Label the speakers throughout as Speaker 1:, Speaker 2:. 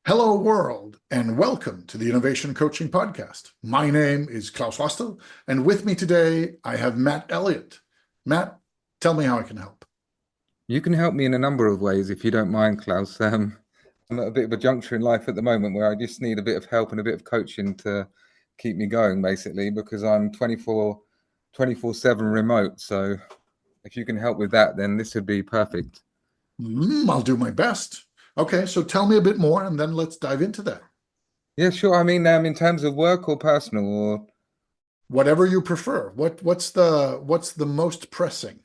Speaker 1: Hello, world, and welcome to the Innovation Coaching Podcast. My name is Klaus Hostel, and with me today I have Matt Elliott. Matt, tell me how I can help.
Speaker 2: You can help me in a number of ways if you don't mind, Klaus. I'm at a bit of a juncture in life at the moment where I just need a bit of help and a bit of coaching to keep me going, basically, because I'm 24/7 remote. So if you can help with that, then this would be perfect.
Speaker 1: I'll do my best. Okay, so tell me a bit more, and then let's dive into that.
Speaker 2: Yeah, sure. I mean, in terms of work or personal, or
Speaker 1: Whatever you prefer. What's the most pressing?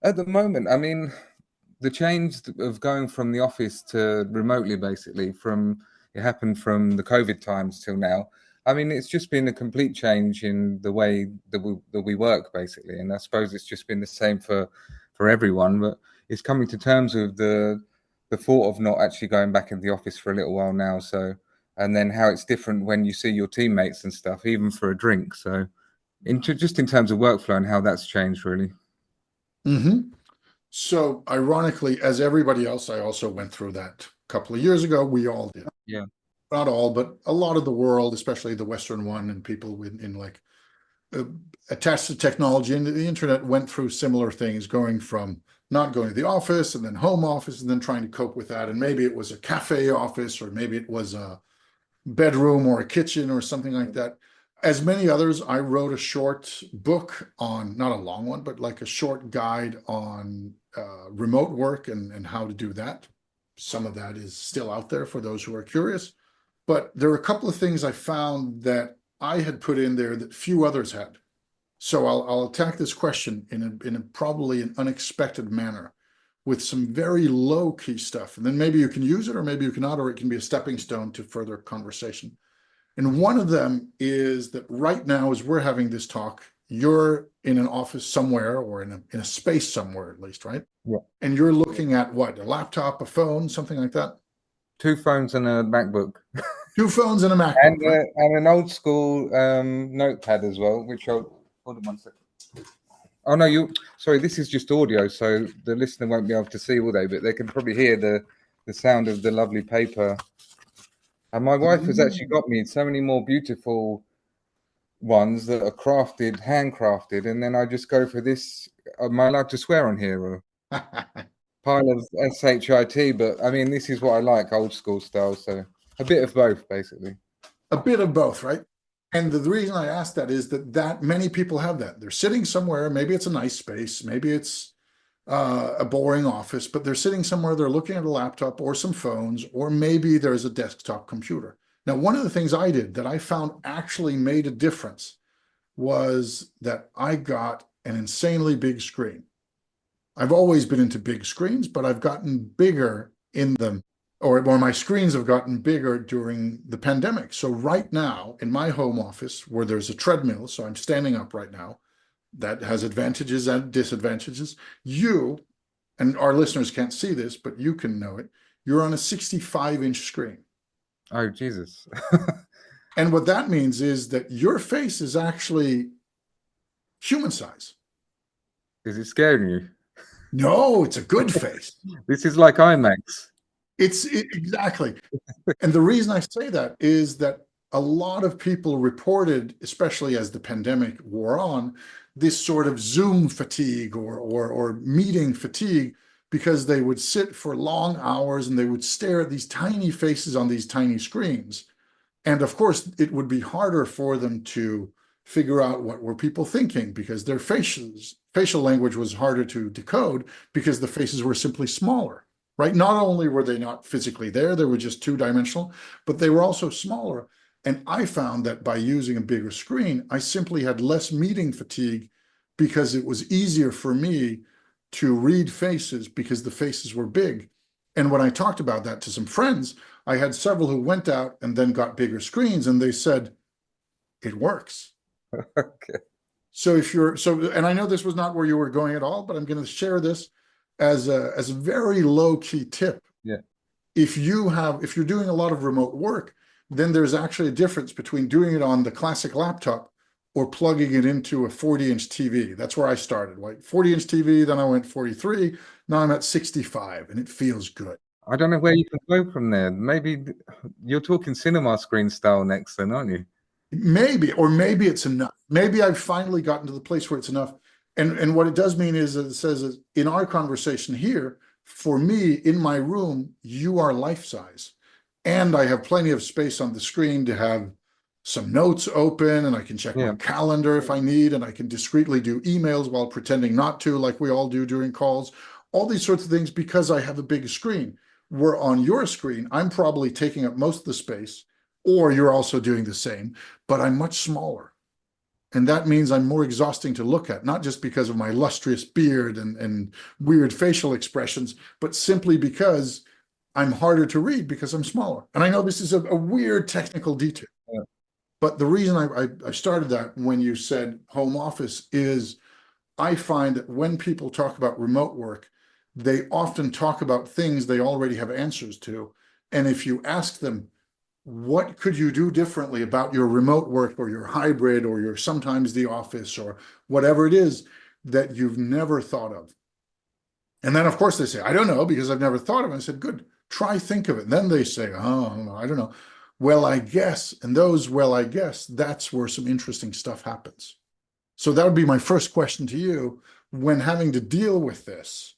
Speaker 2: at the moment, I mean, the change of going from the office to remotely, basically, from it happened from the COVID times till now. I mean, it's just been a complete change in the way that we work, basically, and I suppose it's just been the same for everyone. But it's coming to terms with the thought of not actually going back in the office for a little while now. So, and then how it's different when you see your teammates and stuff, even for a drink. So, just in terms of workflow and how that's changed, really.
Speaker 1: Mm-hmm. So, ironically, as everybody else, I also went through that a couple of years ago. We all did.
Speaker 2: Yeah.
Speaker 1: Not all, but a lot of the world, especially the Western one, and people in like uh, attached to technology and the internet went through similar things, going from not going to the office and then home office and then trying to cope with that. And maybe it was a cafe office, or maybe it was a bedroom or a kitchen or something like that. As many others, I wrote a short book on, not a long one, but like a short guide on remote work and how to do that. Some of that is still out there for those who are curious. But there are a couple of things I found that I had put in there that few others had. So I'll attack this question in a probably an unexpected manner with some very low key stuff. And then maybe you can use it, or maybe you cannot, or it can be a stepping stone to further conversation. And one of them is that right now, as we're having this talk, you're in an office somewhere, or in a space somewhere at least, right?
Speaker 2: Yeah.
Speaker 1: And you're looking at what, a laptop, a phone, something like that?
Speaker 2: Two phones and a MacBook.
Speaker 1: Two phones and a MacBook, right?
Speaker 2: And an old school notepad as well, which I'll hold on one second. Oh no, sorry, this is just audio, so the listener won't be able to see all day, but they can probably hear the sound of the lovely paper. And my wife has actually got me so many more beautiful ones that are crafted, handcrafted, and then I just go for this. Am I allowed to swear on here? Or pile of shit, but I mean, this is what I like, old school style. So a bit of both, basically.
Speaker 1: A bit of both, right? And the reason I ask that is that many people have that. They're sitting somewhere, maybe it's a nice space, maybe it's a boring office, but they're sitting somewhere, they're looking at a laptop or some phones, or maybe there's a desktop computer. Now, one of the things I did that I found actually made a difference was that I got an insanely big screen. I've always been into big screens, but I've gotten bigger in them, or my screens have gotten bigger during the pandemic. So right now in my home office, where there's a treadmill, so I'm standing up right now, that has advantages and disadvantages. You, and our listeners can't see this, but you can know it, you're on a 65-inch screen.
Speaker 2: Oh, Jesus.
Speaker 1: And what that means is that your face is actually human size.
Speaker 2: Is it scaring you?
Speaker 1: No, it's a good face.
Speaker 2: This is like IMAX.
Speaker 1: Exactly. And the reason I say that is that a lot of people reported, especially as the pandemic wore on, this sort of Zoom fatigue or meeting fatigue, because they would sit for long hours and they would stare at these tiny faces on these tiny screens. And of course, it would be harder for them to figure out what were people thinking, because their facial language was harder to decode because the faces were simply smaller, right? Not only were they not physically there, they were just two-dimensional, but they were also smaller. And I found that by using a bigger screen, I simply had less meeting fatigue, because it was easier for me to read faces because the faces were big. And when I talked about that to some friends, I had several who went out and then got bigger screens, and they said, it works.
Speaker 2: Okay.
Speaker 1: So and I know this was not where you were going at all, but I'm going to share this as a very low key tip.
Speaker 2: Yeah.
Speaker 1: If you're doing a lot of remote work, then there's actually a difference between doing it on the classic laptop or plugging it into a 40-inch TV. That's where I started, right? 40-inch TV, then I went 43, now I'm at 65, and it feels good.
Speaker 2: I don't know where you can go from there. Maybe you're talking cinema screen style next, then, aren't you?
Speaker 1: Maybe, or maybe it's enough. Maybe I've finally gotten to the place where it's enough. And what it does mean is that it says is, in our conversation here, for me, in my room, you are life size. And I have plenty of space on the screen to have some notes open, and I can check my
Speaker 2: Yeah.
Speaker 1: calendar if I need, and I can discreetly do emails while pretending not to, like we all do during calls. All these sorts of things because I have a big screen. Where on your screen, I'm probably taking up most of the space, or you're also doing the same, but I'm much smaller. And that means I'm more exhausting to look at, not just because of my lustrous beard and weird facial expressions, but simply because I'm harder to read because I'm smaller. And I know this is a weird technical detail,
Speaker 2: Yeah.
Speaker 1: but the reason I started that when you said home office is I find that when people talk about remote work, they often talk about things they already have answers to. And if you ask them, what could you do differently about your remote work or your hybrid or your sometimes the office or whatever it is that you've never thought of? And then, of course, they say, I don't know because I've never thought of it. I said, good, try think of it. And then they say, oh, I don't know. Well, I guess. And those, well, I guess, that's where some interesting stuff happens. So that would be my first question to you when having to deal with this.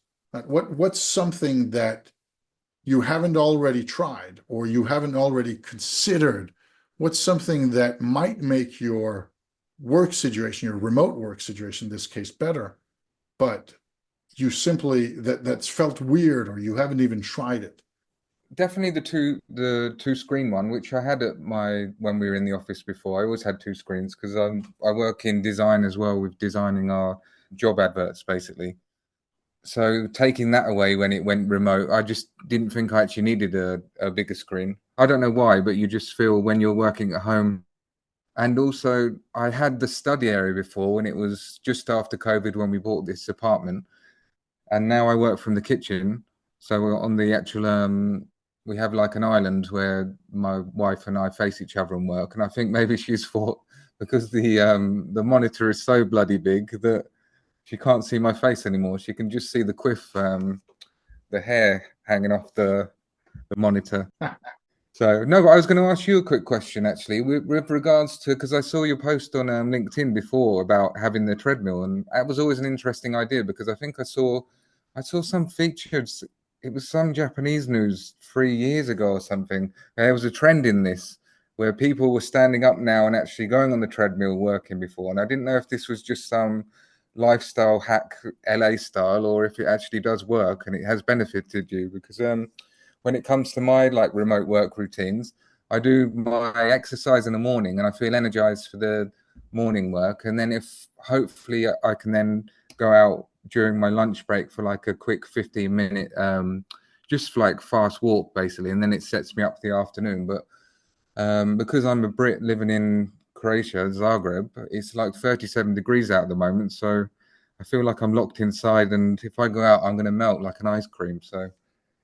Speaker 1: What's something that you haven't already tried or you haven't already considered? What's something that might make your work situation, your remote work situation, in this case, better, but you simply that's felt weird or you haven't even tried it?
Speaker 2: Definitely the two screen one, which I had at my when we were in the office before. I always had two screens because I work in design as well with designing our job adverts basically. So taking that away when it went remote, I just didn't think I actually needed a bigger screen. I don't know why, but you just feel when you're working at home. And also, I had the study area before when it was just after COVID when we bought this apartment, and now I work from the kitchen. So we're on the actual we have like an island where my wife and I face each other and work. And I think maybe she's thought because the monitor is so bloody big that she can't see my face anymore. She can just see the quiff, the hair hanging off the monitor. So no, but I was going to ask you a quick question actually, with regards to because I saw your post on LinkedIn before about having the treadmill, and that was always an interesting idea because I think I saw some features. It was some Japanese news 3 years ago or something. There was a trend in this where people were standing up now and actually going on the treadmill working before, and I didn't know if this was just some lifestyle hack LA style or if it actually does work and it has benefited you because when it comes to my like remote work routines, I do my exercise in the morning and I feel energized for the morning work. And then if hopefully I can then go out during my lunch break for like a quick 15-minute, just like fast walk basically. And then it sets me up for the afternoon. But because I'm a Brit living in Croatia, Zagreb, it's like 37 degrees out at the moment. So I feel like I'm locked inside. And if I go out, I'm going to melt like an ice cream. So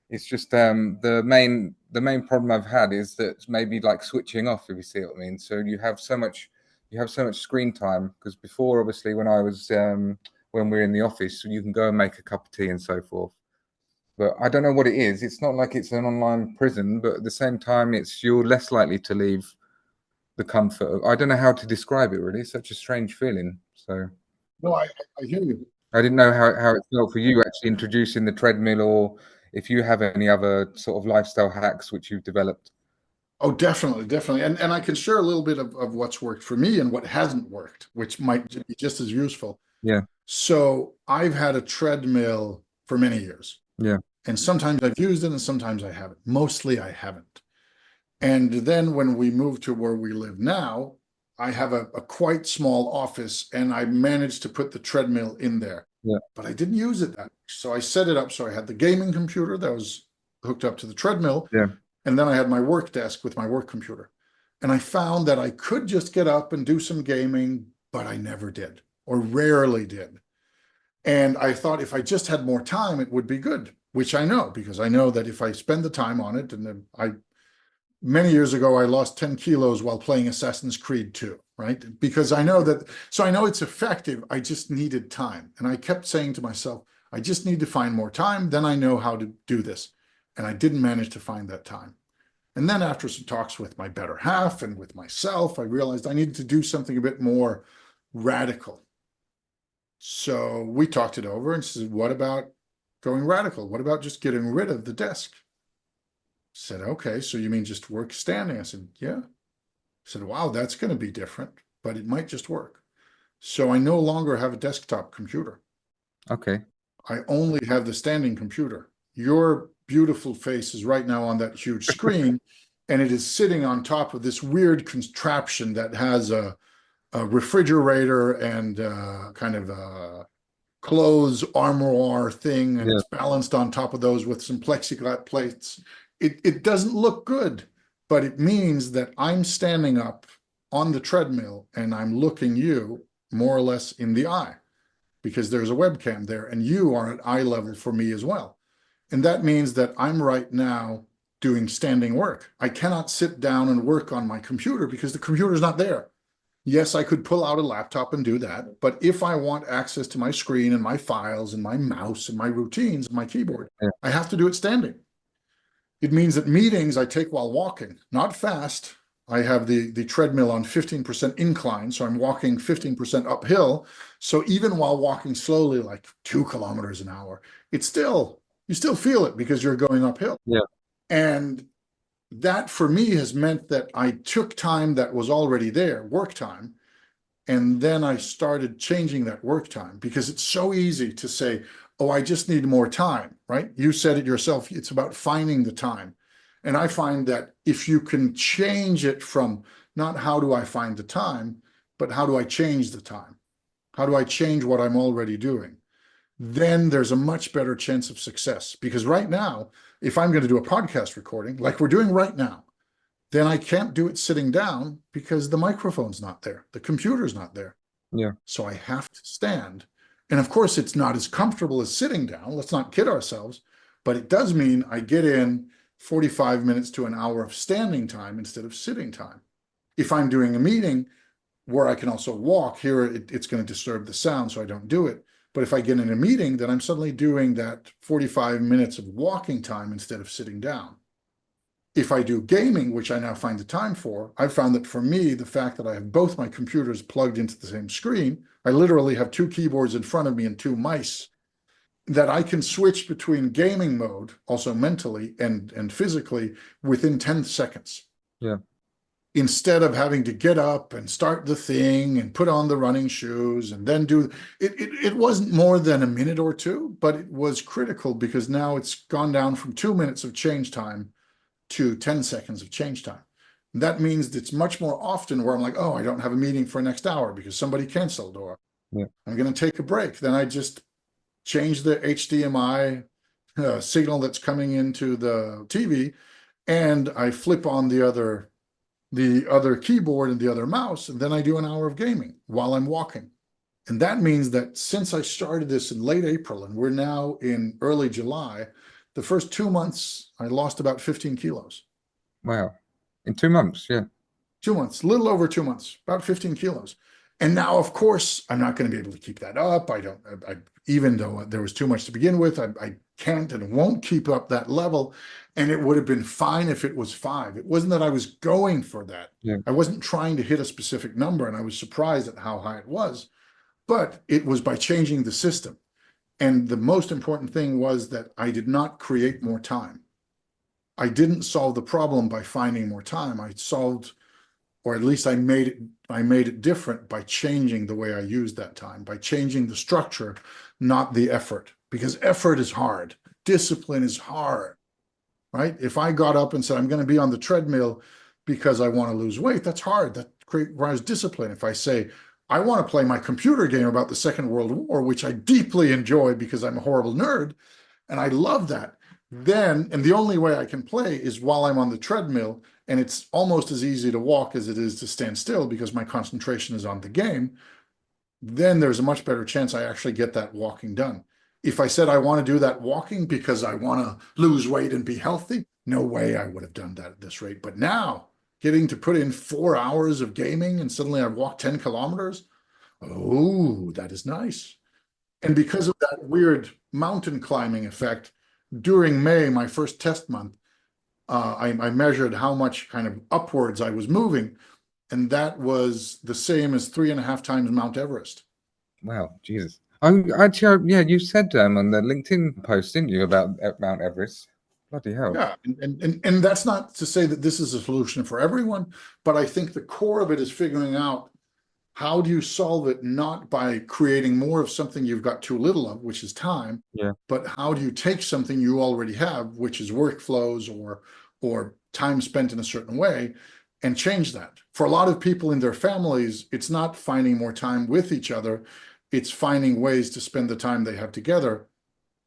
Speaker 2: it's just the main problem I've had is that maybe like switching off, if you see what I mean. So you have so much screen time because before, obviously, when I was when we were in the office, you can go and make a cup of tea and so forth. But I don't know what it is. It's not like it's an online prison, but at the same time, it's you're less likely to leave the comfort of. I don't know how to describe it really. It's such a strange feeling. So
Speaker 1: No, I hear you.
Speaker 2: I didn't know how it felt for you actually introducing the treadmill or if you have any other sort of lifestyle hacks which you've developed.
Speaker 1: Oh, definitely, definitely. And I can share a little bit of what's worked for me and what hasn't worked, which might be just as useful.
Speaker 2: Yeah,
Speaker 1: So I've had a treadmill for many years,
Speaker 2: yeah,
Speaker 1: and sometimes I've used it and sometimes I haven't. Mostly I haven't. And then when we moved to where we live now, I have a quite small office and I managed to put the treadmill in there,
Speaker 2: yeah,
Speaker 1: but I didn't use it that much. So I set it up so I had the gaming computer that was hooked up to the treadmill,
Speaker 2: yeah,
Speaker 1: and then I had my work desk with my work computer. And I found that I could just get up and do some gaming, but I never did or rarely did. And I thought if I just had more time, it would be good, which I know because I know that if I spend the time on it, and then I many years ago I lost 10 kilos while playing Assassin's Creed 2, right? Because I know that, so I know it's effective. I just needed time. And I kept saying to myself, I just need to find more time. Then I know how to do this. And I didn't manage to find that time. And then after some talks with my better half and with myself, I realized I needed to do something a bit more radical. So we talked it over and said, what about going radical? What about just getting rid of the desk? Said, okay, so you mean just work standing? I said, yeah. Said, wow, that's going to be different, but it might just work. So I no longer have a desktop computer.
Speaker 2: Okay.
Speaker 1: I only have the standing computer. Your beautiful face is right now on that huge screen, and it is sitting on top of this weird contraption that has a refrigerator and kind of a clothes armoire thing, and
Speaker 2: Yeah.
Speaker 1: it's balanced on top of those with some plexiglass plates. It doesn't look good, but it means that I'm standing up on the treadmill and I'm looking you more or less in the eye because there's a webcam there and you are at eye level for me as well. And that means that I'm right now doing standing work. I cannot sit down and work on my computer because the computer's not there. Yes, I could pull out a laptop and do that, but if I want access to my screen and my files and my mouse and my routines, my keyboard,
Speaker 2: Yeah.
Speaker 1: I have to do it standing. It means that meetings I take while walking, not fast. I have the treadmill on 15% incline, so I'm walking 15% uphill. So even while walking slowly, like 2 kilometers an hour, you still feel it because you're going uphill.
Speaker 2: Yeah.
Speaker 1: And that for me has meant that I took time that was already there, work time, and then I started changing that work time because it's so easy to say, oh, I just need more time, right? You said it yourself. It's about finding the time. And I find that if you can change it from not how do I find the time, but how do I change the time? How do I change what I'm already doing? Then there's a much better chance of success. Because right now, if I'm going to do a podcast recording like we're doing right now, then I can't do it sitting down because the microphone's not there, the computer's not there.
Speaker 2: Yeah.
Speaker 1: So I have to stand. And of course, it's not as comfortable as sitting down. Let's not kid ourselves. But it does mean I get in 45 minutes to an hour of standing time instead of sitting time. If I'm doing a meeting where I can also walk, here it's going to disturb the sound, so I don't do it. But if I get in a meeting, then I'm suddenly doing that 45 minutes of walking time instead of sitting down. If I do gaming, which I now find the time for, I've found that for me, the fact that I have both my computers plugged into the same screen, I literally have 2 keyboards in front of me and 2 mice, that I can switch between gaming mode, also mentally and physically, within 10 seconds.
Speaker 2: Yeah.
Speaker 1: Instead of having to get up and start the thing and put on the running shoes and then do it. It wasn't more than a minute or two, but it was critical because now it's gone down from 2 minutes of change time to 10 seconds of change time. And that means it's much more often where I'm like, oh, I don't have a meeting for next hour because somebody canceled, or I'm going to take a break. Then I just change the HDMI signal that's coming into the TV, and I flip on the other keyboard and the other mouse, and then I do an hour of gaming while I'm walking. And that means that since I started this in late April and we're now in early July, the first 2 months, I lost about 15 kilos.
Speaker 2: Wow. In 2 months, yeah.
Speaker 1: 2 months, a little over 2 months, about 15 kilos. And now, of course, I'm not going to be able to keep that up. Even though there was too much to begin with, I can't and won't keep up that level. And it would have been fine if it was 5. It wasn't that I was going for that.
Speaker 2: Yeah.
Speaker 1: I wasn't trying to hit a specific number, and I was surprised at how high it was. But it was by changing the system. And the most important thing was that I did not create more time. I didn't solve the problem by finding more time. I solved, or at least I made it different by changing the way I used that time, by changing the structure, not the effort, because effort is hard. Discipline is hard, right? If I got up and said, I'm going to be on the treadmill because I want to lose weight, that's hard. That requires discipline. If I say, I want to play my computer game about the Second World War, which I deeply enjoy because I'm a horrible nerd, and I love that, then, and the only way I can play is while I'm on the treadmill, and it's almost as easy to walk as it is to stand still because my concentration is on the game, then there's a much better chance I actually get that walking done. If I said I want to do that walking because I want to lose weight and be healthy, no way I would have done that at this rate. But now, getting to put in 4 hours of gaming and suddenly I've walked 10 kilometers, oh, that is nice. And because of that weird mountain climbing effect, during May, my first test month, I measured how much kind of upwards I was moving, and that was the same as 3.5 times Mount Everest.
Speaker 2: Wow, Jesus. Oh, actually, yeah, you said on the LinkedIn post, didn't you, about Mount Everest? Bloody hell.
Speaker 1: Yeah, and that's not to say that this is a solution for everyone, but I think the core of it is figuring out how do you solve it, not by creating more of something you've got too little of, which is time,
Speaker 2: Yeah.
Speaker 1: but how do you take something you already have, which is workflows or time spent in a certain way, and change that. For a lot of people in their families, it's not finding more time with each other, it's finding ways to spend the time they have together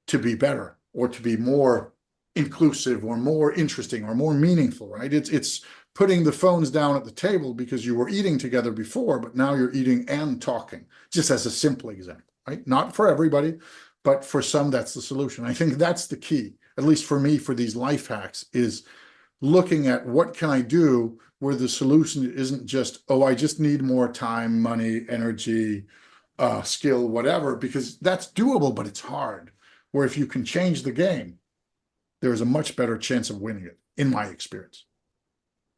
Speaker 1: to be better or to be more inclusive or more interesting or more meaningful, right? It's putting the phones down at the table because you were eating together before, but now you're eating and talking, just as a simple example, right? Not for everybody, but for some, that's the solution. I think that's the key, at least for me, for these life hacks, is looking at what can I do where the solution isn't just, oh, I just need more time, money, energy, skill, whatever, because that's doable, but it's hard. Where if you can change the game, there's a much better chance of winning it, in my experience.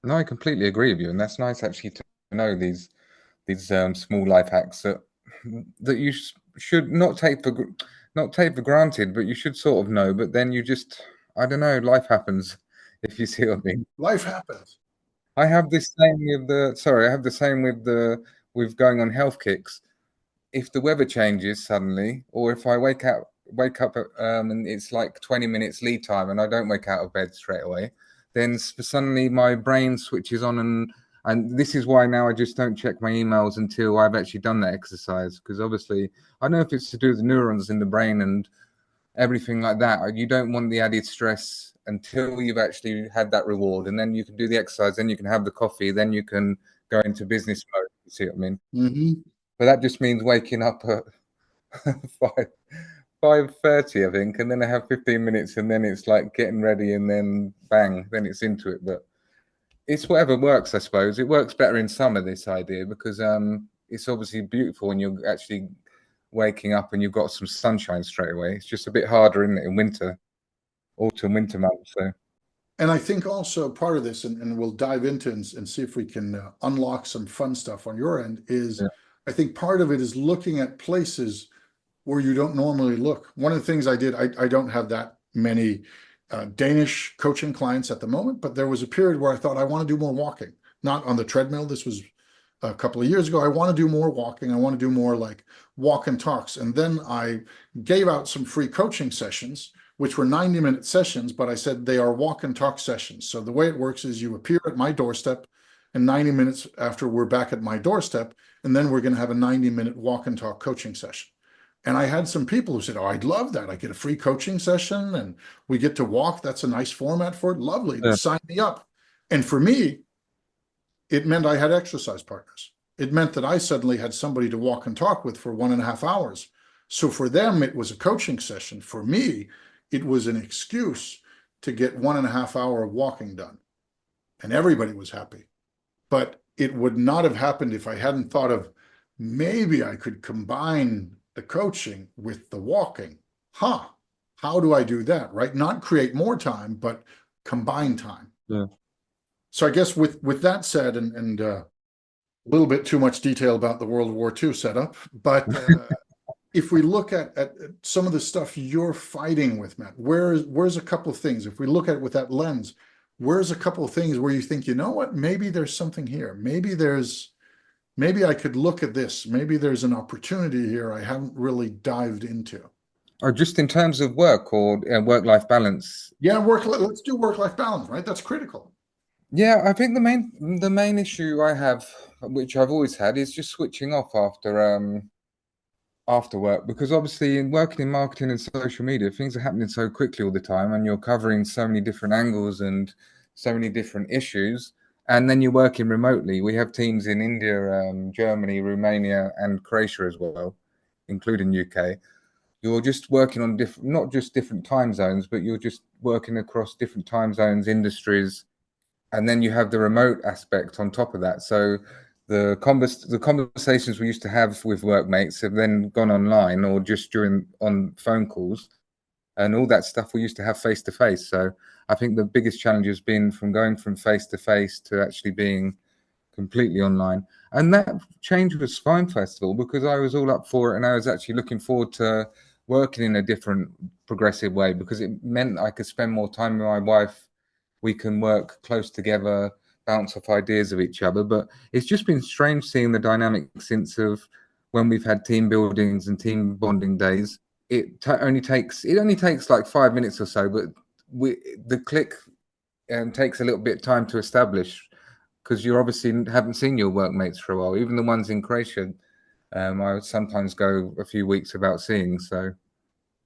Speaker 2: No, I completely agree with you, and that's nice actually to know these small life hacks that you should not take for granted, but you should sort of know. But then you just, I don't know, life happens, if you see what I mean.
Speaker 1: Life happens.
Speaker 2: I have this same with the sorry, I have the same with the with going on health kicks. If the weather changes suddenly, or if I wake up and it's like 20 minutes lead time and I don't wake out of bed straight away, then suddenly my brain switches on, and this is why now I just don't check my emails until I've actually done that exercise, because obviously I know if it's to do with the neurons in the brain and everything like that, you don't want the added stress until you've actually had that reward, and then you can do the exercise, then you can have the coffee, then you can go into business mode. You see what I mean?
Speaker 1: Mm-hmm.
Speaker 2: But that just means waking up at 5:30, I think, and then I have 15 minutes, and then it's like getting ready, and then bang, then it's into it. But it's whatever works, I suppose. It works better in summer, this idea, because it's obviously beautiful when you're actually waking up and you've got some sunshine straight away. It's just a bit harder, isn't it, in winter, autumn, winter months. So
Speaker 1: And I think also part of this, and we'll dive into and see if we can unlock some fun stuff on your end, is
Speaker 2: yeah,
Speaker 1: I think part of it is looking at places where you don't normally look. One of the things I did, I don't have that many Danish coaching clients at the moment, but there was a period where I thought I want to do more walking, not on the treadmill. This was a couple of years ago. I want to do more walking. I want to do more like walk and talks. And then I gave out some free coaching sessions, which were 90-minute sessions, but I said they are walk and talk sessions. So the way it works is you appear at my doorstep, and 90 minutes after we're back at my doorstep, and then we're going to have a 90-minute walk and talk coaching session. And I had some people who said, oh, I'd love that. I get a free coaching session and we get to walk. That's a nice format for it. Lovely.
Speaker 2: yeah,
Speaker 1: Sign me up. And for me, it meant I had exercise partners. It meant that I suddenly had somebody to walk and talk with for 1.5 hours. So for them, it was a coaching session. For me, it was an excuse to get 1.5 hours of walking done. And everybody was happy. But it would not have happened if I hadn't thought of maybe I could combine the coaching with the walking. How do I do that? Right? Not create more time, but combine time.
Speaker 2: yeah.
Speaker 1: So I guess with that said, and a little bit too much detail about the World War II setup, but if we look at some of the stuff you're fighting with, Matt, where's a couple of things? If we look at it with that lens, where's a couple of things where you think, you know what, maybe there's something here. Maybe I could look at this. Maybe there's an opportunity here I haven't really dived into.
Speaker 2: Or just in terms of work or work-life balance.
Speaker 1: Yeah, let's do work-life balance, right? That's critical.
Speaker 2: Yeah, I think the main issue I have, which I've always had, is just switching off after work, because obviously in working in marketing and social media, things are happening so quickly all the time, and you're covering so many different angles and so many different issues, and then you're working remotely. We have teams in India, Germany, Romania, and Croatia as well, including UK. You're just working on different, not just different time zones, but you're just working across different time zones, industries, and then you have the remote aspect on top of that. So the conversations we used to have with workmates have then gone online or just during on phone calls. and all that stuff we used to have face to face. So I think the biggest challenge has been from going from face to face to actually being completely online. And that change was fine, first of all, because I was all up for it and I was actually looking forward to working in a different, progressive way because it meant I could spend more time with my wife. We can work close together, bounce off ideas of each other. But it's just been strange seeing the dynamic since of when we've had team buildings and team bonding days. Only takes like 5 minutes or so, but the click takes a little bit of time to establish because you obviously haven't seen your workmates for a while. Even the ones in Croatia, I would sometimes go a few weeks without seeing. So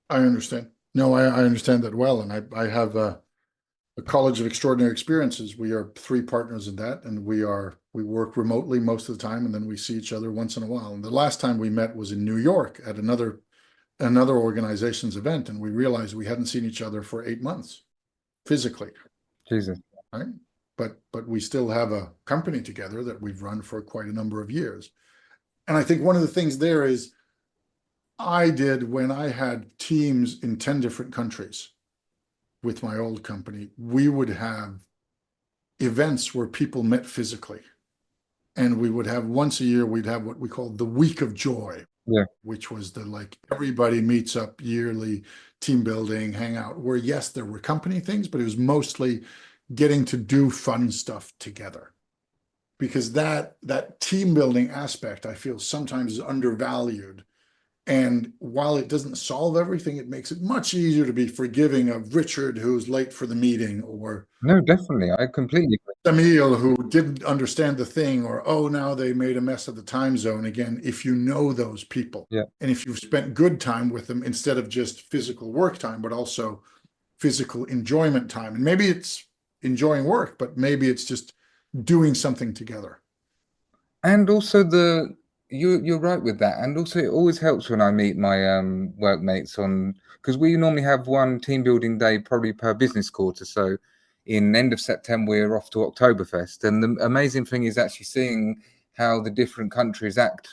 Speaker 1: I understand. No, I understand that well. And I have a college of extraordinary experiences. We are three partners in that, and we work remotely most of the time, and then we see each other once in a while. And the last time we met was in New York at another organization's event, and we realized we hadn't seen each other for 8 months physically,
Speaker 2: Jesus,
Speaker 1: right? But we still have a company together that we've run for quite a number of years. And I think one of the things there is I did when I had teams in 10 different countries with my old company, we would have events where people met physically. And we would have once a year, we'd have what we called the Week of Joy,
Speaker 2: yeah,
Speaker 1: which was everybody meets up yearly, team building, hangout, where yes, there were company things, but it was mostly getting to do fun stuff together. Because that team building aspect, I feel sometimes is undervalued. And while it doesn't solve everything, it makes it much easier to be forgiving of Richard, who's late for the meeting, or
Speaker 2: no, definitely, I completely agree.
Speaker 1: Emil, who didn't understand the thing, or oh, now they made a mess of the time zone again. If you know those people,
Speaker 2: Yeah.
Speaker 1: and if you've spent good time with them instead of just physical work time, but also physical enjoyment time, and maybe it's enjoying work, but maybe it's just doing something together.
Speaker 2: And also you're right with that. And also it always helps when I meet my workmates on because we normally have one team building day probably per business quarter. So in end of September we're off to Oktoberfest. And the amazing thing is actually seeing how the different countries act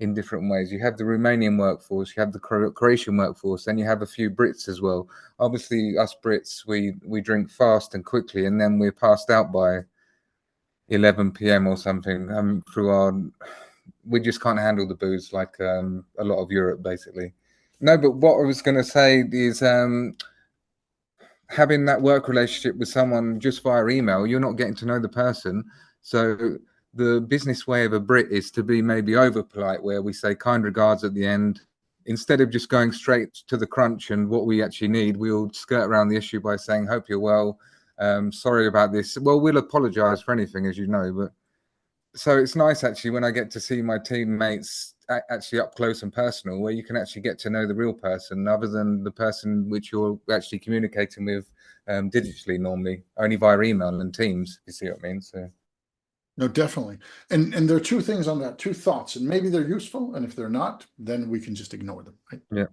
Speaker 2: in different ways. You have the Romanian workforce, you have the Croatian workforce, and you have a few Brits as well. Obviously, us Brits, we drink fast and quickly, and then we're passed out by 11 p.m. or something we just can't handle the booze like a lot of Europe basically. No, but what I was going to say is having that work relationship with someone just via email, you're not getting to know the person. So the business way of a Brit is to be maybe over polite, where we say kind regards at the end. Instead of just going straight to the crunch and what we actually need, we'll skirt around the issue by saying, hope you're well. Sorry about this. Well, we'll apologize for anything, as you know, but so it's nice actually when I get to see my teammates actually up close and personal, where you can actually get to know the real person other than the person which you're actually communicating with digitally normally, only via email and Teams. You see what I mean? So
Speaker 1: No, definitely. And there are two things on that, two thoughts, and maybe they're useful, and if they're not, then we can just ignore them, right?
Speaker 2: yeah,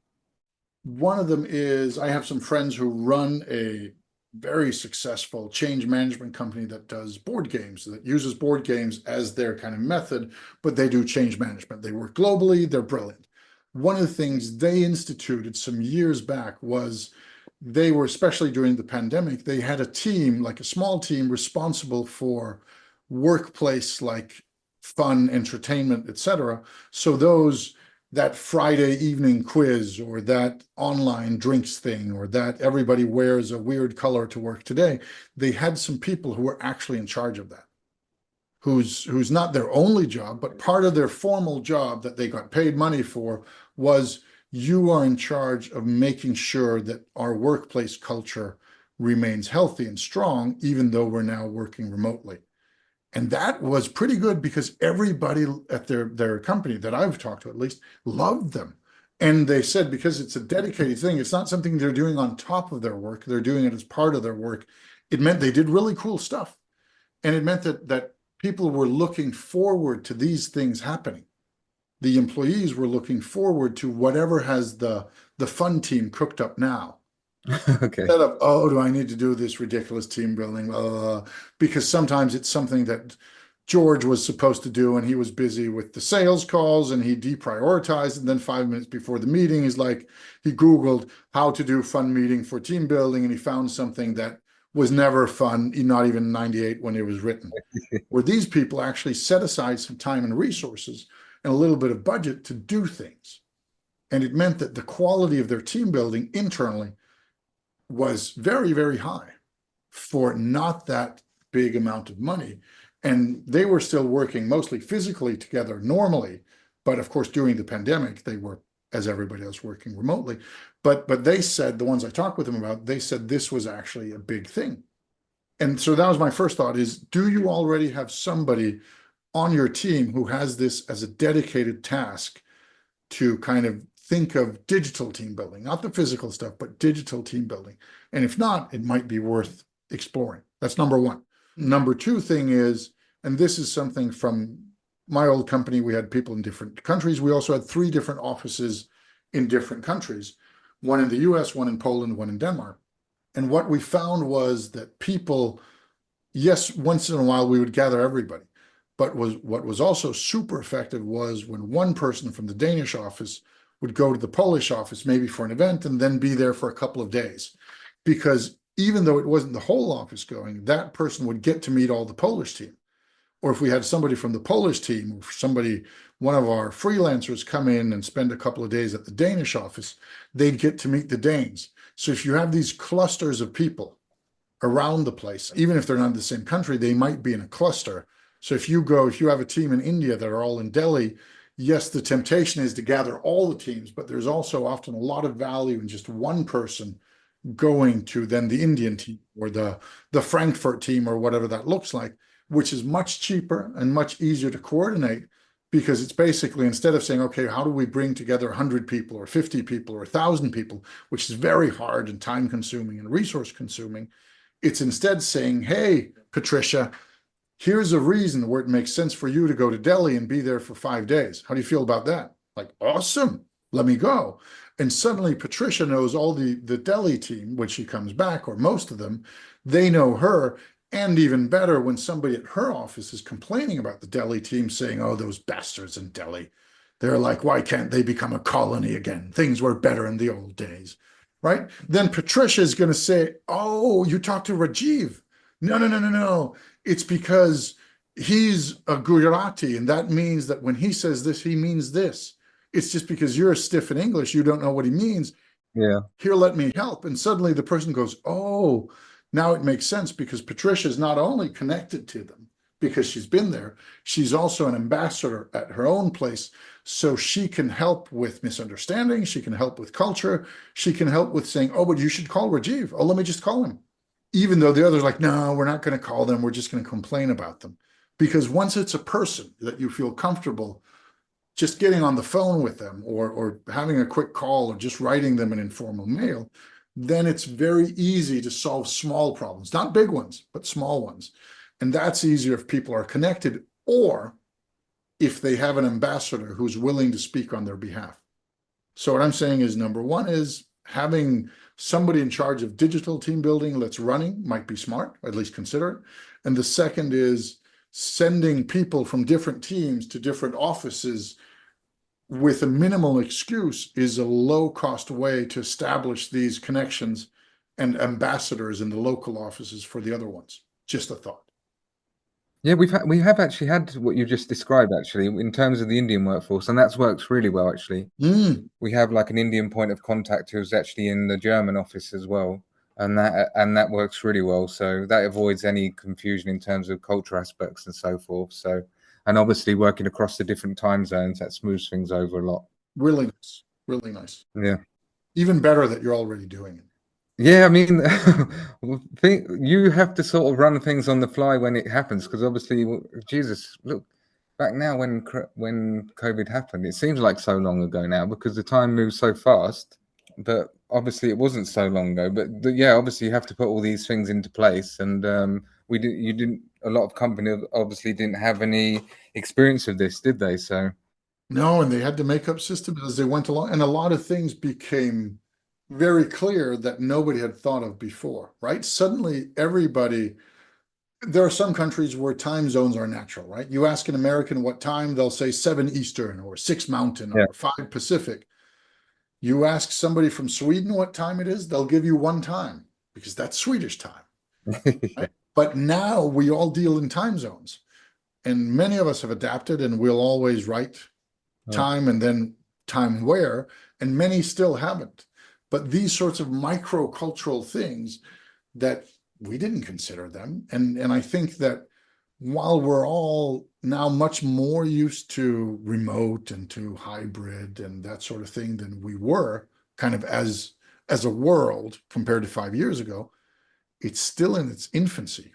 Speaker 1: One of them is I have some friends who run a very successful change management company that does board games, that uses board games as their kind of method, but they do change management. They work globally, they're brilliant. One of the things they instituted some years back was they were, especially during the pandemic, they had a team, like a small team, responsible for workplace like fun, entertainment, etc. So that Friday evening quiz or that online drinks thing or that everybody wears a weird color to work today, they had some people who were actually in charge of that, who's not their only job, but part of their formal job that they got paid money for was you are in charge of making sure that our workplace culture remains healthy and strong, even though we're now working remotely. And that was pretty good because everybody at their company that I've talked to at least loved them. And they said because it's a dedicated thing, it's not something they're doing on top of their work, they're doing it as part of their work. It meant they did really cool stuff. And it meant that people were looking forward to these things happening. The employees were looking forward to whatever has the fun team cooked up now.
Speaker 2: okay,
Speaker 1: Instead of, oh, do I need to do this ridiculous team building? Because sometimes it's something that George was supposed to do, and he was busy with the sales calls and he deprioritized. And then 5 minutes before the meeting, he Googled how to do fun meeting for team building, and he found something that was never fun, not even in 98 when it was written, where these people actually set aside some time and resources and a little bit of budget to do things. And it meant that the quality of their team building internally was very, very high for not that big amount of money. And they were still working mostly physically together normally. But of course, during the pandemic, they were, as everybody else, working remotely. But they said, the ones I talked with them about, they said this was actually a big thing. And so that was my first thought is, do you already have somebody on your team who has this as a dedicated task to kind of think of digital team building, not the physical stuff, but digital team building? And if not, it might be worth exploring. That's number one. Number two thing is, and this is something from my old company, we had people in different countries. We also had 3 different offices in different countries, one in the US, one in Poland, one in Denmark. And what we found was that people, yes, once in a while we would gather everybody, but what was also super effective was when one person from the Danish office would go to the Polish office, maybe for an event, and then be there for a couple of days. Because even though it wasn't the whole office going, that person would get to meet all the Polish team. Or if we had somebody from the Polish team, or somebody, one of our freelancers come in and spend a couple of days at the Danish office, they'd get to meet the Danes. So if you have these clusters of people around the place, even if they're not in the same country, they might be in a cluster. So if you have a team in India that are all in Delhi, yes, the temptation is to gather all the teams, but there's also often a lot of value in just one person going to then the Indian team or the Frankfurt team or whatever that looks like, which is much cheaper and much easier to coordinate, because it's basically, instead of saying, okay, how do we bring together 100 people or 50 people or 1,000 people, which is very hard and time consuming and resource consuming, it's instead saying, hey, Patricia, here's a reason where it makes sense for you to go to Delhi and be there for 5 days. How do you feel about that? Like, awesome, let me go. And suddenly Patricia knows all the Delhi team when she comes back, or most of them, they know her. And even better, when somebody at her office is complaining about the Delhi team, saying, oh, those bastards in Delhi, they're like, why can't they become a colony again? Things were better in the old days, right? Then Patricia is going to say, oh, you talked to Rajiv. No, no, no, no, no. It's because he's a Gujarati, and that means that when he says this, he means this. It's just because you're stiff in English, you don't know what he means.
Speaker 2: Yeah.
Speaker 1: Here, let me help. And suddenly the person goes, oh, now it makes sense, because Patricia is not only connected to them because she's been there, she's also an ambassador at her own place. So she can help with misunderstanding. She can help with culture. She can help with saying, oh, but you should call Rajiv. Oh, let me just call him. Even though the other's like, no, we're not going to call them. We're just going to complain about them. Because once it's a person that you feel comfortable just getting on the phone with them, or having a quick call, or just writing them an informal mail, then it's very easy to solve small problems, not big ones, but small ones. And that's easier if people are connected, or if they have an ambassador who's willing to speak on their behalf. So what I'm saying is, number one is having somebody in charge of digital team building that's running might be smart, at least consider it. And the second is sending people from different teams to different offices with a minimal excuse is a low-cost way to establish these connections and ambassadors in the local offices for the other ones. Just a thought.
Speaker 2: Yeah, we have actually had what you just described actually in terms of the Indian workforce, and that's works really well actually. We have like an Indian point of contact who's actually in the German office as well, and that works really well. So that avoids any confusion in terms of culture aspects and so forth. So, and obviously working across the different time zones, that smooths things over a lot.
Speaker 1: Really nice. Really nice.
Speaker 2: Yeah.
Speaker 1: Even better that you're already doing it.
Speaker 2: Yeah, I mean, you have to sort of run things on the fly when it happens, because obviously, Jesus, look back now when COVID happened, it seems like so long ago now because the time moves so fast. But obviously, it wasn't so long ago. But yeah, obviously, you have to put all these things into place, and you didn't. A lot of companies obviously didn't have any experience of this, did they? So
Speaker 1: no, and they had to make up systems as they went along, and a lot of things became very clear that nobody had thought of before, right? Suddenly everybody, there are some countries where time zones are natural, right? You ask an American what time, they'll say 7 Eastern or 6 Mountain
Speaker 2: Yeah.
Speaker 1: or 5 Pacific. You ask somebody from Sweden what time it is, they'll give you one time because that's Swedish time,
Speaker 2: Yeah.
Speaker 1: right? But now we all deal in time zones, and many of us have adapted, and we'll always write
Speaker 2: Yeah.
Speaker 1: time and then time where, and many still haven't. But these sorts of micro-cultural things that we didn't consider them. And I think that while we're all now much more used to remote and to hybrid and that sort of thing than we were kind of as a world compared to 5 years ago, it's still in its infancy.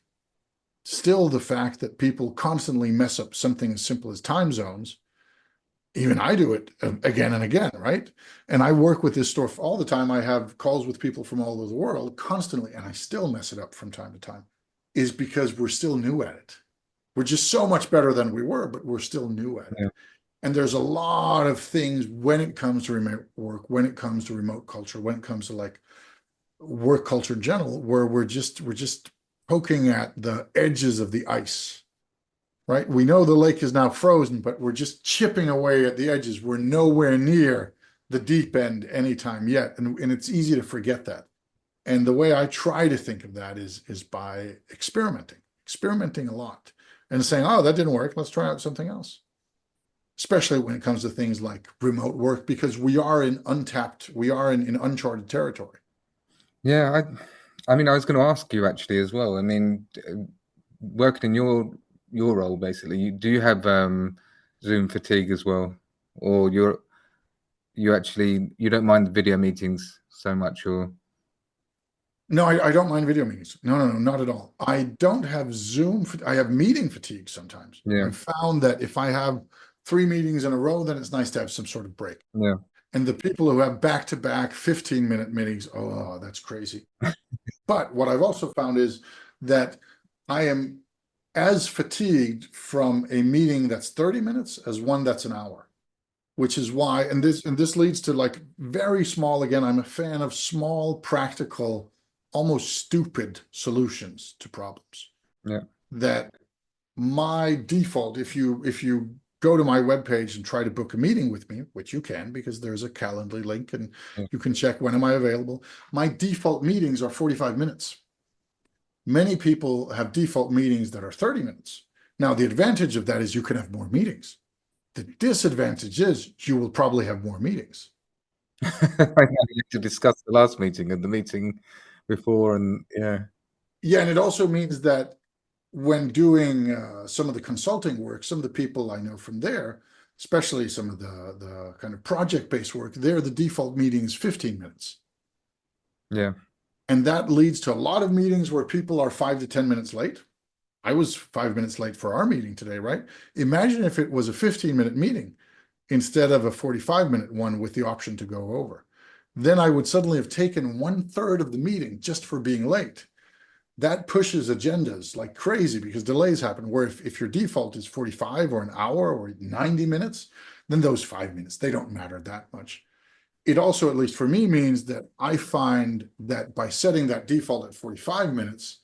Speaker 1: Still the fact that people constantly mess up something as simple as time zones. Even I do it again and again, right? And I work with this stuff all the time. I have calls with people from all over the world constantly, and I still mess it up from time to time, is because we're still new at it. We're just so much better than we were, but we're still new at it.
Speaker 2: Yeah.
Speaker 1: And there's a lot of things when it comes to remote work, when it comes to remote culture, when it comes to like work culture in general, where we're just poking at the edges of the ice, right? We know the lake is now frozen, but we're just chipping away at the edges. We're nowhere near the deep end anytime yet. And it's easy to forget that. And the way I try to think of that is by experimenting a lot and saying, oh, that didn't work. Let's try out something else. Especially when it comes to things like remote work, because we are in uncharted territory.
Speaker 2: Yeah, I mean, I was going to ask you actually as well. I mean, working in your role basically, do you have Zoom fatigue as well, or you don't mind the video meetings so much, or
Speaker 1: No, I don't mind video meetings. No, not at all. I don't have Zoom. I have meeting fatigue sometimes.
Speaker 2: yeah,
Speaker 1: I've found that if I have 3 meetings in a row, then it's nice to have some sort of break.
Speaker 2: yeah,
Speaker 1: And the people who have back-to-back 15-minute meetings, oh, that's crazy. But what I've also found is that I am as fatigued from a meeting that's 30 minutes as one that's an hour, which is why, and this leads to like very small, again, I'm a fan of small, practical, almost stupid solutions to problems.
Speaker 2: yeah,
Speaker 1: That my default, if you go to my webpage and try to book a meeting with me, which you can because there's a Calendly link and
Speaker 2: yeah,
Speaker 1: you can check when am I available. My default meetings are 45 minutes. Many people have default meetings that are 30 minutes. Now, the advantage of that is you can have more meetings. The disadvantage is you will probably have more meetings.
Speaker 2: I know you had to discuss the last meeting and the meeting before, and yeah,
Speaker 1: Yeah, and it also means that when doing some of the consulting work, some of the people I know from there, especially some of the kind of project-based work, there the default meeting is 15 minutes.
Speaker 2: yeah,
Speaker 1: And that leads to a lot of meetings where people are 5 to 10 minutes late. I was 5 minutes late for our meeting today, right? Imagine if it was a 15-minute meeting instead of a 45-minute one with the option to go over. Then I would suddenly have taken 1/3 of the meeting just for being late. That pushes agendas like crazy because delays happen. Where if your default is 45 or an hour or 90 minutes, then those 5 minutes, they don't matter that much. It also, at least for me, means that I find that by setting that default at 45 minutes,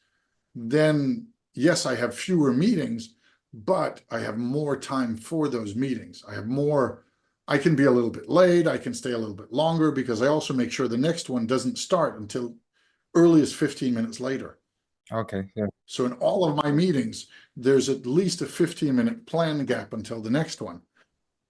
Speaker 1: then yes, I have fewer meetings, but I have more time for those meetings. I can be a little bit late, I can stay a little bit longer because I also make sure the next one doesn't start until earliest 15 minutes later.
Speaker 2: okay, yeah,
Speaker 1: So in all of my meetings, there's at least a 15-minute plan gap until the next one.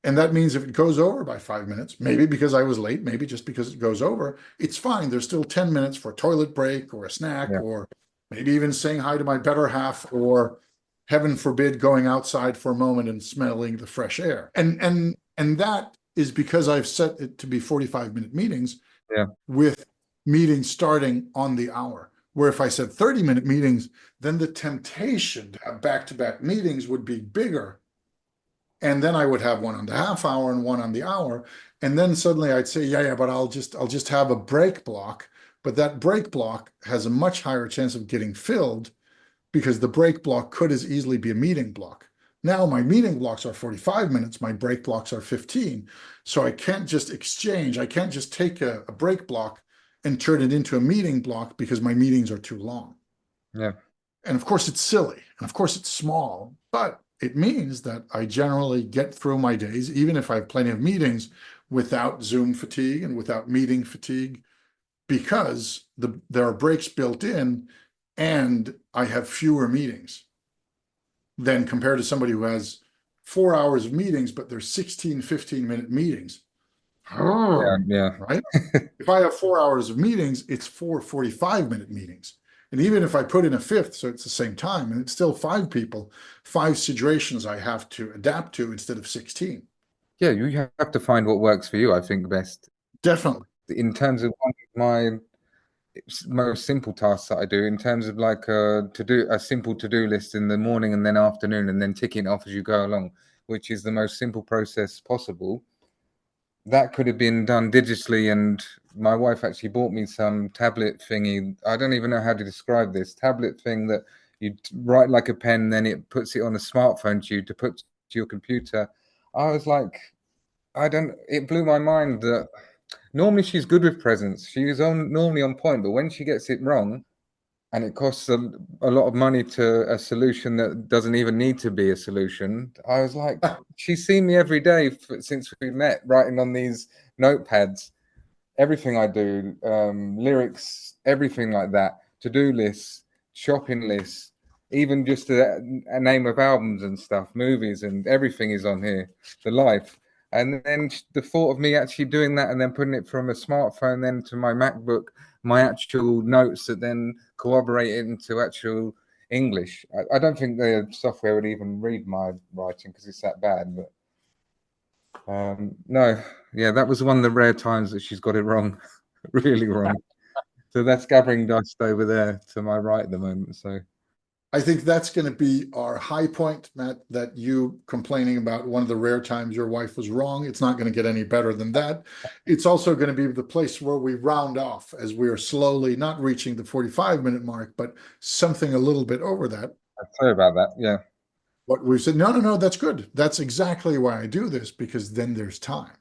Speaker 1: And that means if it goes over by 5 minutes, maybe because I was late, maybe just because it goes over, it's fine. There's still 10 minutes for a toilet break or a snack,
Speaker 2: yeah,
Speaker 1: or maybe even saying hi to my better half, or heaven forbid, going outside for a moment and smelling the fresh air. And that is because I've set it to be 45-minute meetings
Speaker 2: yeah,
Speaker 1: with meetings starting on the hour. Where if I said 30-minute meetings, then the temptation to have back-to-back meetings would be bigger. And then I would have one on the half hour and one on the hour. And then suddenly I'd say, yeah, but I'll just have a break block. But that break block has a much higher chance of getting filled because the break block could as easily be a meeting block. Now my meeting blocks are 45 minutes, my break blocks are 15. So I can't just exchange. I can't just take a break block and turn it into a meeting block because my meetings are too long.
Speaker 2: yeah.
Speaker 1: And of course, it's silly. And of course, it's small, but it means that I generally get through my days, even if I have plenty of meetings, without Zoom fatigue and without meeting fatigue, because there are breaks built in and I have fewer meetings than compared to somebody who has 4 hours of meetings, but they're 16, 15-minute meetings.
Speaker 2: Yeah.
Speaker 1: Right? If I have 4 hours of meetings, it's 4 45-minute meetings. And even if I put in a fifth, so it's the same time, and it's still 5 people, 5 situations I have to adapt to instead of 16.
Speaker 2: Yeah, you have to find what works for you, I think, best.
Speaker 1: Definitely.
Speaker 2: In terms of one of my most simple tasks that I do, in terms of like to do a simple to-do list in the morning and then afternoon, and then ticking it off as you go along, which is the most simple process possible. That could have been done digitally, and my wife actually bought me some tablet thingy. I don't even know how to describe this tablet thing that you write like a pen, then it puts it on a smartphone to you to put to your computer. I was like, it blew my mind that normally she's good with presents. She's normally on point, but when she gets it wrong, and it costs a lot of money to a solution that doesn't even need to be a solution. I was like, she's seen me every day since we met, writing on these notepads, everything I do, lyrics, everything like that, to-do lists, shopping lists, even just a name of albums and stuff, movies, and everything is on here, the life. And then the thought of me actually doing that and then putting it from a smartphone then to my MacBook, my actual notes that then corroborate it into actual English. I don't think the software would even read my writing because it's that bad. But no, yeah, that was one of the rare times that she's got it wrong, really wrong. So that's gathering dust over there to my right at the moment. So
Speaker 1: I think that's going to be our high point, Matt, that you complaining about one of the rare times your wife was wrong. It's not going to get any better than that. It's also going to be the place where we round off as we are slowly not reaching the 45-minute mark, but something a little bit over that.
Speaker 2: sorry about that. Yeah.
Speaker 1: What we've said, no, that's good. That's exactly why I do this, because then there's time.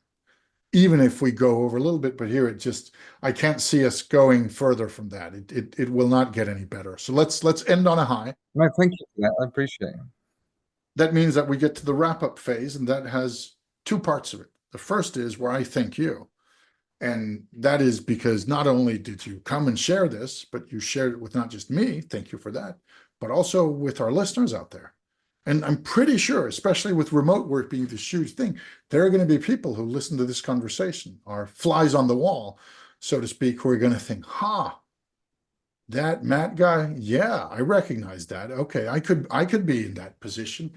Speaker 1: Even if we go over a little bit, but here I can't see us going further from that. It will not get any better. So let's end on a high.
Speaker 2: No, thank you for that. I appreciate it.
Speaker 1: That means that we get to the wrap-up phase, and that has two parts of it. The first is where I thank you. And that is because not only did you come and share this, but you shared it with not just me, thank you for that, but also with our listeners out there. And I'm pretty sure, especially with remote work being this huge thing, there are going to be people who listen to this conversation, are flies on the wall, so to speak, who are going to think, that Matt guy, yeah, I recognize that. Okay, I could be in that position.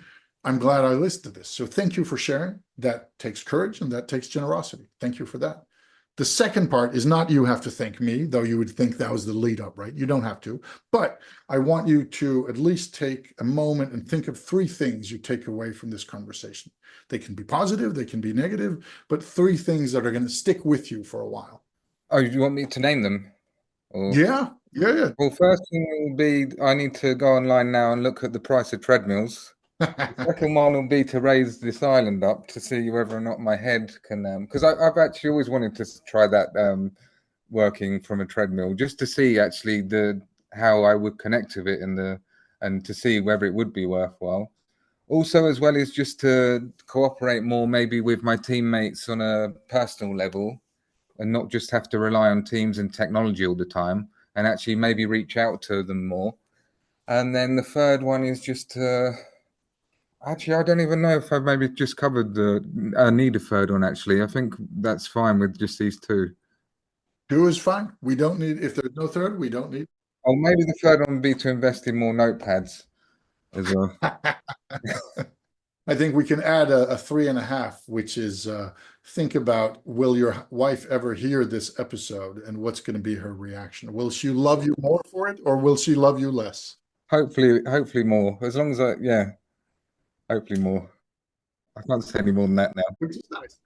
Speaker 1: I'm glad I listened to this. So thank you for sharing. That takes courage and that takes generosity. Thank you for that. The second part is not you have to thank me, though you would think that was the lead up, right? You don't have to. But I want you to at least take a moment and think of 3 things you take away from this conversation. They can be positive, they can be negative, but 3 things that are going to stick with you for a while.
Speaker 2: Oh, you want me to name them? Or...
Speaker 1: Yeah.
Speaker 2: Well, first thing will be I need to go online now and look at the price of treadmills. The second one will be to raise this island up to see whether or not my head can, because I've actually always wanted to try that working from a treadmill, just to see actually how I would connect with it and to see whether it would be worthwhile. Also, as well as just to cooperate more maybe with my teammates on a personal level and not just have to rely on Teams and technology all the time, and actually maybe reach out to them more. And then the third one is just to... Actually, I don't even know if I've maybe just covered I need a third one, actually. I think that's fine with just these 2.
Speaker 1: 2 is fine. We don't need, if there's no third, we don't need.
Speaker 2: Oh, maybe the third one would be to invest in more notepads as well.
Speaker 1: I think we can add a 3.5, which is think about, will your wife ever hear this episode and what's going to be her reaction? Will she love you more for it or will she love you less?
Speaker 2: Hopefully more. As long as hopefully more. I can't say any more than that now.
Speaker 1: Which is nice.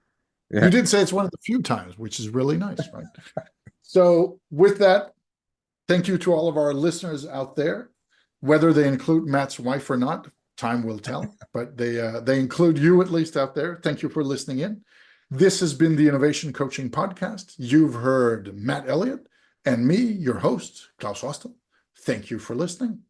Speaker 2: Yeah.
Speaker 1: You did say it's one of the few times, which is really nice, right? So with that, thank you to all of our listeners out there, whether they include Matt's wife or not. Time will tell, but they include you at least out there. Thank you for listening in. This has been the Innovation Coaching Podcast. You've heard Matt Elliott and me, your host, Klaus Hostel. Thank you for listening.